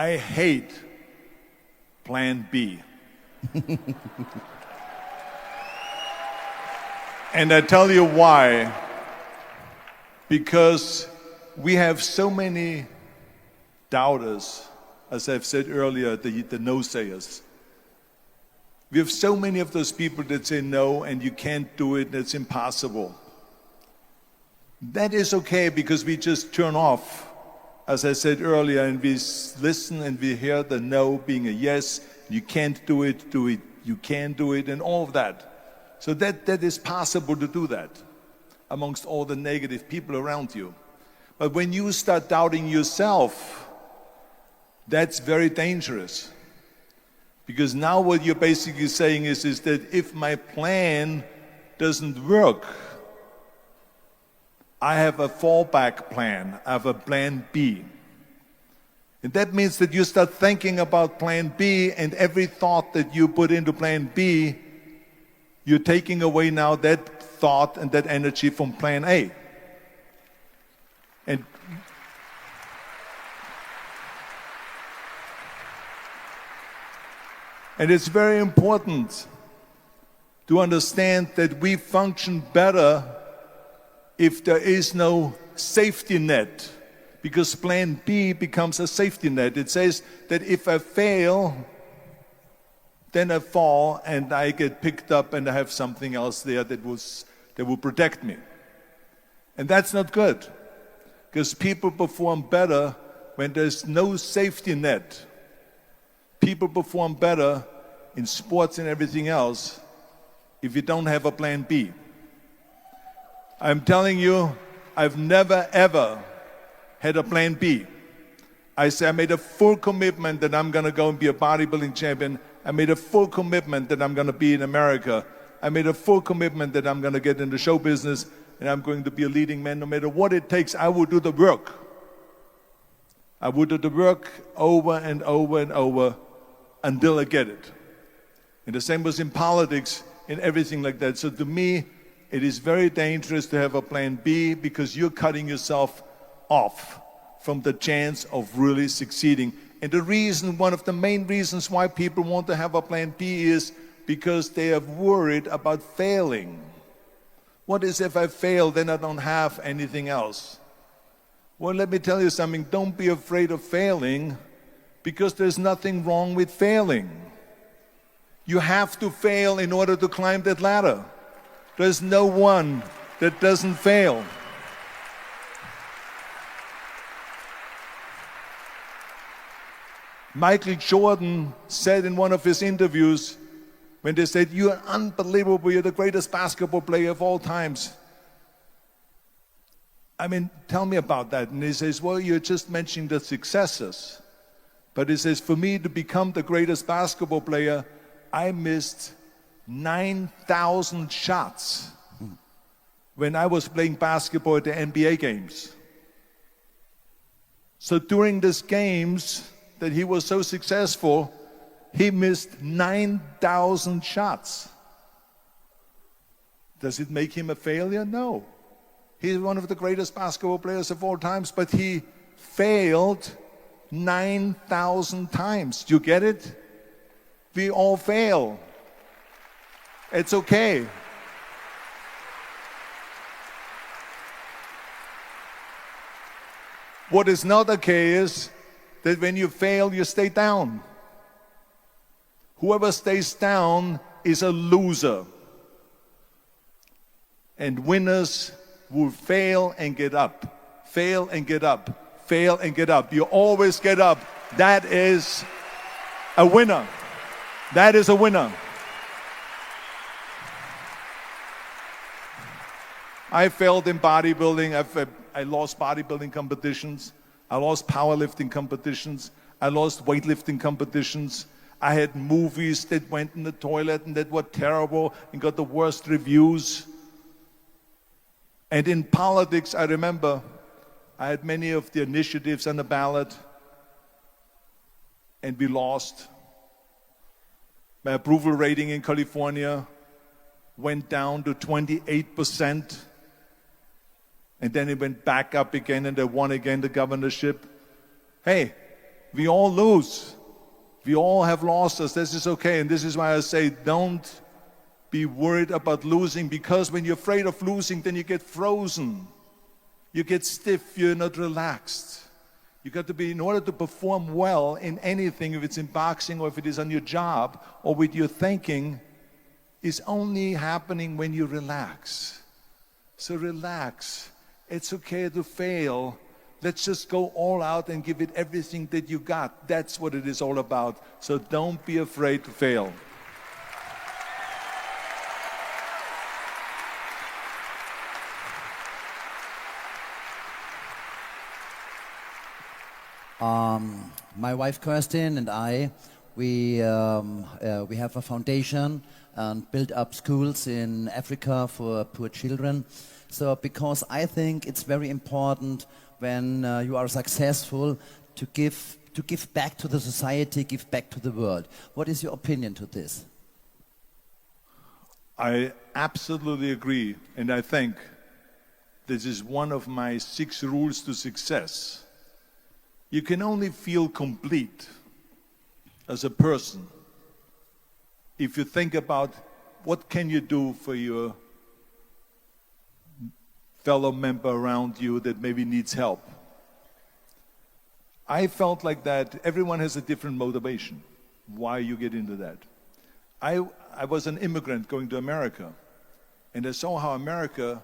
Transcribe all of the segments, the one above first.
I hate Plan B. And I tell you why. Because we have so many doubters, as I've said earlier, the no-sayers. We have so many of those people that say no and you can't do it, it's impossible. That is okay because we just turn off, as I said earlier, and we listen and we hear the no being a yes. You can't do it, you can do it, and all of that. So that is possible to do that amongst all the negative people around you. But when you start doubting yourself, that's very dangerous. Because now what you're basically saying is that if my plan doesn't work, I have a fallback plan, I have a plan B. And that means that you start thinking about plan B, and every thought that you put into plan B, you're taking away now that thought and that energy from plan A. And it's very important to understand that we function better if there is no safety net, because plan B becomes a safety net. It says that if I fail, then I fall and I get picked up and I have something else there that will protect me. And that's not good, because people perform better when there's no safety net. People perform better in sports and everything else if you don't have a plan B. I'm telling you, I've never ever had a plan B. I made a full commitment that I'm going to go and be a bodybuilding champion. I made a full commitment that I'm going to be in America. I made a full commitment that I'm going to get into show business and I'm going to be a leading man. No matter what it takes, I will do the work. I will do the work over and over and over until I get it. And the same was in politics and everything like that. So to me, it is very dangerous to have a plan B, because you're cutting yourself off from the chance of really succeeding. And the reason, one of the main reasons why people want to have a plan B is because they are worried about failing. What is if I fail, then I don't have anything else? Well, let me tell you something. Don't be afraid of failing, because there's nothing wrong with failing. You have to fail in order to climb that ladder. There's no one that doesn't fail. Michael Jordan said in one of his interviews, when they said, "You're unbelievable, you're the greatest basketball player of all times. I mean, tell me about that." And he says, "Well, you're just mentioning the successes." But he says, "For me to become the greatest basketball player, I missed 9,000 shots when I was playing basketball at the NBA games." So during these games that he was so successful, he missed 9,000 shots. Does it make him a failure? No. He's one of the greatest basketball players of all times, but he failed 9,000 times. Do you get it? We all fail. It's okay. What is not okay is that when you fail, you stay down. Whoever stays down is a loser. And winners will fail and get up. Fail and get up. Fail and get up. You always get up. That is a winner. That is a winner. I failed in bodybuilding. I lost bodybuilding competitions. I lost powerlifting competitions. I lost weightlifting competitions. I had movies that went in the toilet and that were terrible and got the worst reviews. And in politics, I remember I had many of the initiatives on the ballot, and we lost. My approval rating in California went down to 28%. And then it went back up again, and I won again the governorship. Hey, We all lose. We all have losses. This is okay. And this is why I say don't be worried about losing, because when you're afraid of losing, then you get frozen. You get stiff. You're not relaxed. You got to be, in order to perform well in anything, if it's in boxing or if it is on your job or with your thinking, is only happening when you relax. So relax. It's okay to fail. Let's just go all out and give it everything that you got. That's what it is all about. So don't be afraid to fail. My wife Kirsten and I, we have a foundation and build up schools in Africa for poor children. So because I think it's very important when you are successful to give back to the society, give back to the world. What is your opinion to this? I absolutely agree, and I think this is one of my 6 rules to success. You can only feel complete as a person if you think about what can you do for your fellow member around you that maybe needs help. I felt like that everyone has a different motivation, why you get into that. I was an immigrant going to America, and I saw how America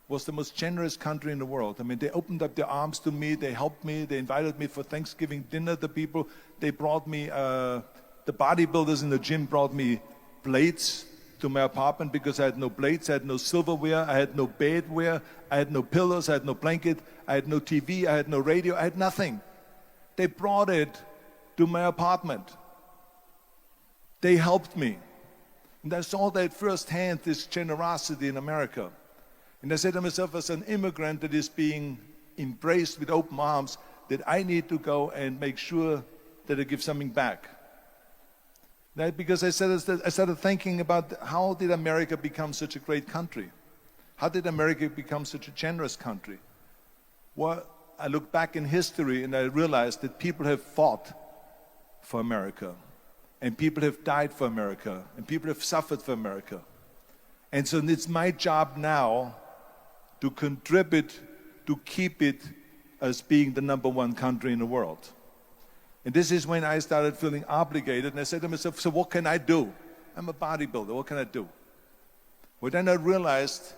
was the most generous country in the world. I mean, they opened up their arms to me, they helped me, they invited me for Thanksgiving dinner to people. They brought me, the bodybuilders in the gym brought me plates to my apartment because I had no plates, I had no silverware, I had no bedware, I had no pillows, I had no blanket, I had no TV, I had no radio, I had nothing. They brought it to my apartment. They helped me. And I saw that firsthand, this generosity in America. And I said to myself, as an immigrant that is being embraced with open arms, that I need to go and make sure that I give something back. Because I started thinking about how did America become such a great country? How did America become such a generous country? Well, I look back in history and I realized that people have fought for America, and people have died for America, and people have suffered for America. And so it's my job now to contribute to keep it as being the #1 country in the world. And this is when I started feeling obligated, and I said to myself, so what can I do? I'm a bodybuilder, what can I do? Well, then I realized,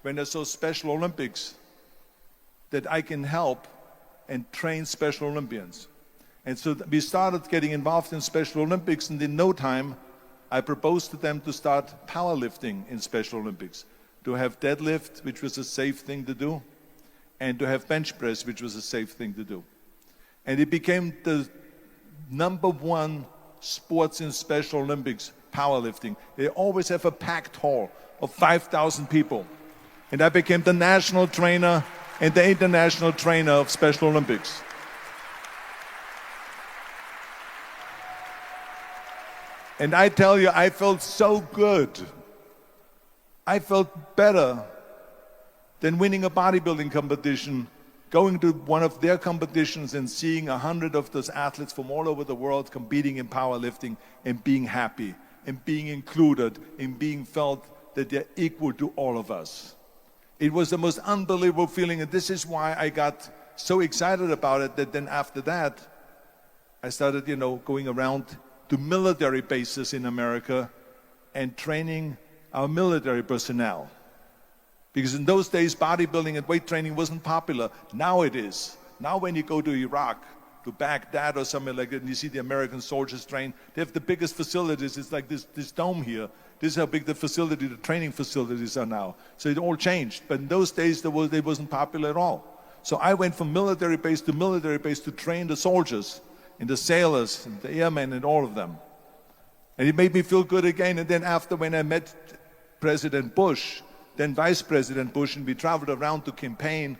when I saw Special Olympics, that I can help and train Special Olympians. And so we started getting involved in Special Olympics, and in no time, I proposed to them to start powerlifting in Special Olympics, to have deadlift, which was a safe thing to do, and to have bench press, which was a safe thing to do. And it became the #1 sports in Special Olympics, powerlifting. They always have a packed hall of 5,000 people. And I became the national trainer and the international trainer of Special Olympics. And I tell you, I felt so good. I felt better than winning a bodybuilding competition, going to one of their competitions and seeing 100 of those athletes from all over the world competing in powerlifting and being happy and being included and being felt that they're equal to all of us. It was the most unbelievable feeling, and this is why I got so excited about it that then after that, I started, going around to military bases in America and training our military personnel. Because in those days, bodybuilding and weight training wasn't popular. Now it is. Now when you go to Iraq, to Baghdad or somewhere like that, and you see the American soldiers train, they have the biggest facilities. It's like this dome here. This is how big the training facilities are now. So it all changed. But in those days, they wasn't popular at all. So I went from military base to train the soldiers and the sailors and the airmen and all of them. And it made me feel good again. And then after, when I met President Bush, then Vice President Bush, and we traveled around to campaign,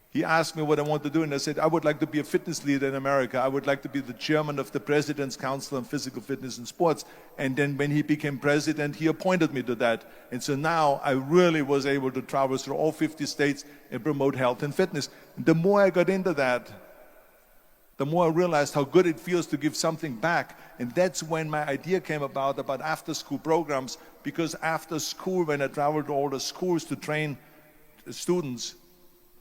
he asked me what I want to do, and I said, I would like to be a fitness leader in America. I would like to be the chairman of the President's Council on Physical Fitness and Sports. And then when he became president, he appointed me to that. And so now I really was able to travel through all 50 states and promote health and fitness. And the more I got into that, the more I realized how good it feels to give something back. And that's when my idea came about after-school programs, because after school, when I traveled to all the schools to train students,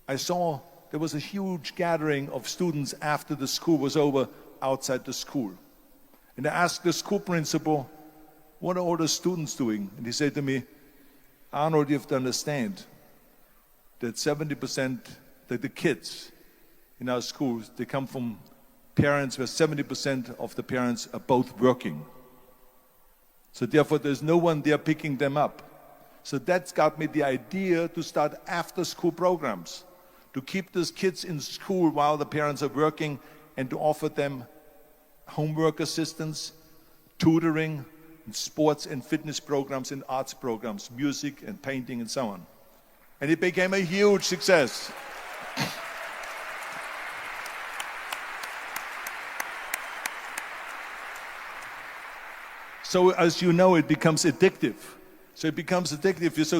I saw there was a huge gathering of students after the school was over outside the school. And I asked the school principal, what are all the students doing? And he said to me, Arnold, you have to understand that 70% that the kids in our schools, they come from parents where 70% of the parents are both working. So therefore, there's no one there picking them up. So that's got me the idea to start after-school programs, to keep those kids in school while the parents are working and to offer them homework assistance, tutoring, sports and fitness programs and arts programs, music and painting and so on. And it became a huge success. So as you know, it becomes addictive. So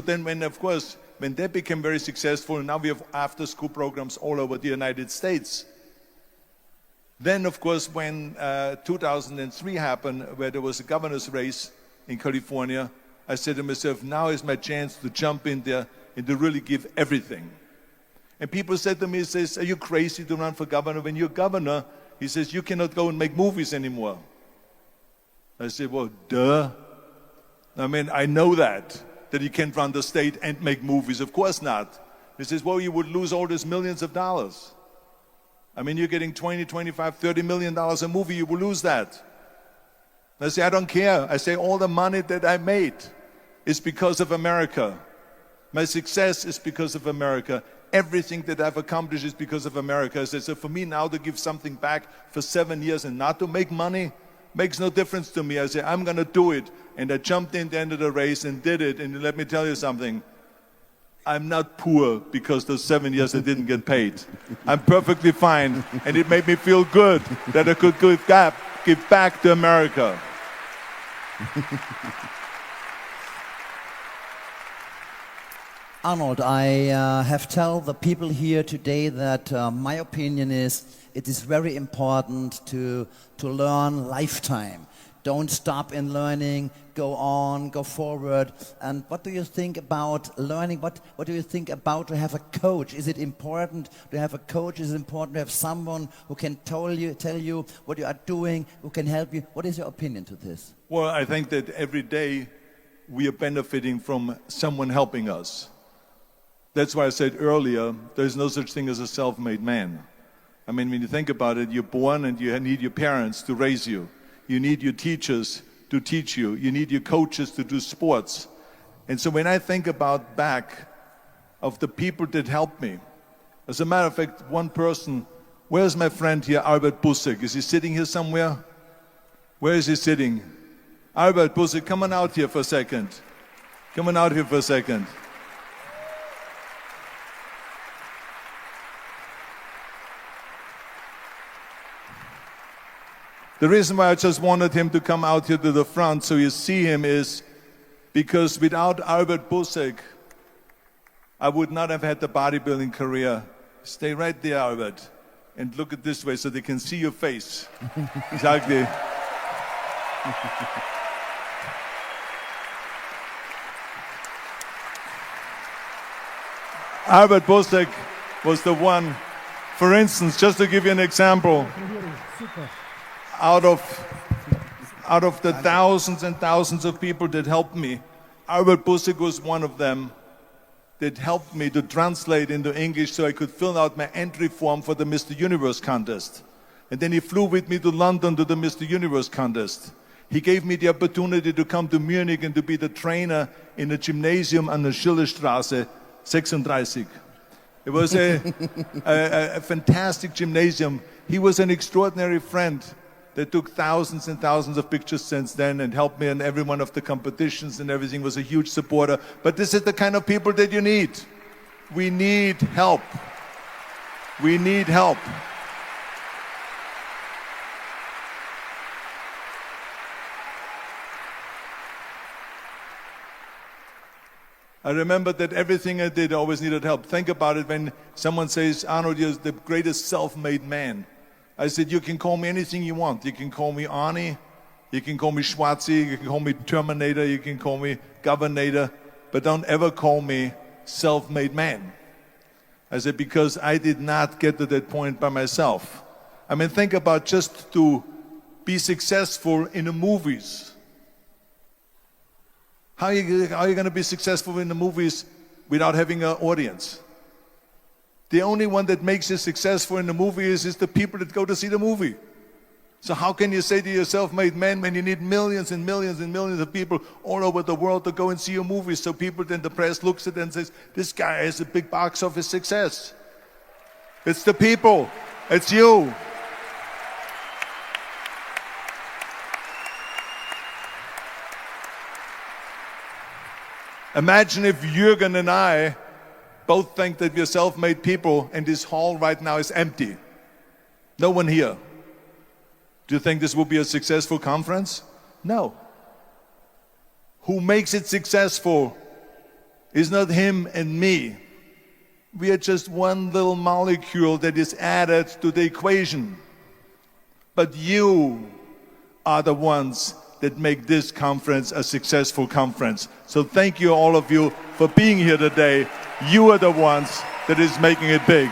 then when that became very successful, now we have after-school programs all over the United States. Then, of course, when 2003 happened, where there was a governor's race in California, I said to myself, now is my chance to jump in there and to really give everything. And people said to me, are you crazy to run for governor? When you're governor, he says, you cannot go and make movies anymore. I said, well, duh. I mean, I know that you can't run the state and make movies. Of course not. He says, well, you would lose all these millions of dollars. I mean, you're getting 20, 25, 30 million dollars a movie, you will lose that. I say, I don't care. I say, all the money that I made is because of America. My success is because of America. Everything that I've accomplished is because of America. I say, so for me now to give something back for 7 years and not to make money makes no difference to me. I say, I'm going to do it. And I jumped in the end of the race and did it. And let me tell you something. I'm not poor because those 7 years I didn't get paid. I'm perfectly fine. And it made me feel good that I could give back to America. Arnold, I have told the people here today that my opinion is it is very important to learn lifetime. Don't stop in learning, go on, go forward. And what do you think about learning? What do you think about to have a coach? Is it important to have a coach? Is it important to have someone who can tell you what you are doing, who can help you? What is your opinion to this? Well, I think that every day we are benefiting from someone helping us. That's why I said earlier, there's no such thing as a self-made man. I mean, when you think about it, you're born and you need your parents to raise you. You need your teachers to teach you. You need your coaches to do sports. And so when I think about back of the people that helped me, as a matter of fact, one person, where's my friend here, Albert Busek? Is he sitting here somewhere? Where is he sitting? Albert Busek, come on out here for a second. Come on out here for a second. The reason why I just wanted him to come out here to the front so you see him is because without Albert Busek, I would not have had the bodybuilding career. Stay right there, Albert, and look at this way so they can see your face. Exactly. Albert Busek was the one, for instance, just to give you an example, out of the thousands and thousands of people that helped me, Albert Busek was one of them that helped me to translate into English so I could fill out my entry form for the Mr. Universe contest. And then he flew with me to London to the Mr. Universe contest. He gave me the opportunity to come to Munich and to be the trainer in a gymnasium on the Schillerstraße 36. It was a fantastic gymnasium. He was an extraordinary friend that took thousands and thousands of pictures since then and helped me in every one of the competitions and everything, was a huge supporter. But this is the kind of people that you need. We need help. We need help. I remember that everything I did always needed help. Think about it when someone says, Arnold, you're the greatest self-made man. I said, you can call me anything you want. You can call me Arnie, you can call me Schwarzenegger, you can call me Terminator, you can call me Governator, but don't ever call me self-made man. I said, because I did not get to that point by myself. I mean, think about just to be successful in the movies. How are you going to be successful in the movies without having an audience? The only one that makes you successful in the movie is the people that go to see the movie. So how can you say to yourself, made man, when you need millions and millions and millions of people all over the world to go and see a movie, so people, then the press looks at it and says, this guy is a big box office success. It's the people. It's you. Imagine if Jürgen and I both think that we're self-made people and this hall right now is empty. No one here. Do you think this will be a successful conference? No. Who makes it successful is not him and me. We are just one little molecule that is added to the equation. But you are the ones that make this conference a successful conference. So thank you, all of you, for being here today. You are the ones that is making it big.